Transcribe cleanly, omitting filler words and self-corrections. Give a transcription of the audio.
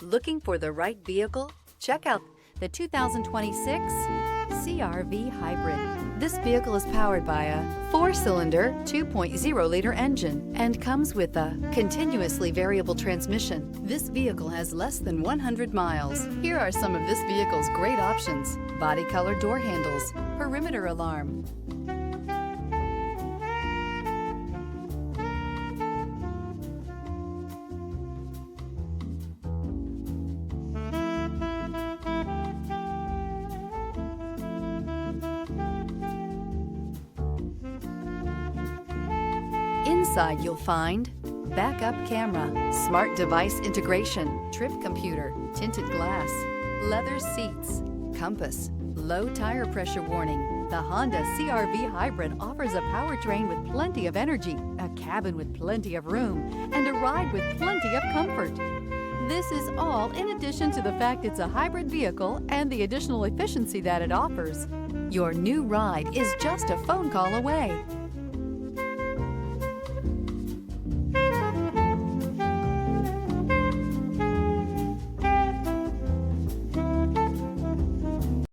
Looking for the right vehicle? Check out the 2026 CR-V Hybrid. This vehicle is powered by a 4-cylinder, 2.0-liter engine and comes with a continuously variable transmission. This vehicle has less than 100 miles. Here are some of this vehicle's great options: body color door handles, perimeter alarm, Inside you'll find backup camera, smart device integration, trip computer, tinted glass, leather seats, compass, low tire pressure warning. The Honda CR-V Hybrid offers a powertrain with plenty of energy, a cabin with plenty of room, and a ride with plenty of comfort. This is all in addition to the fact it's a hybrid vehicle and the additional efficiency that it offers. Your new ride is just a phone call away.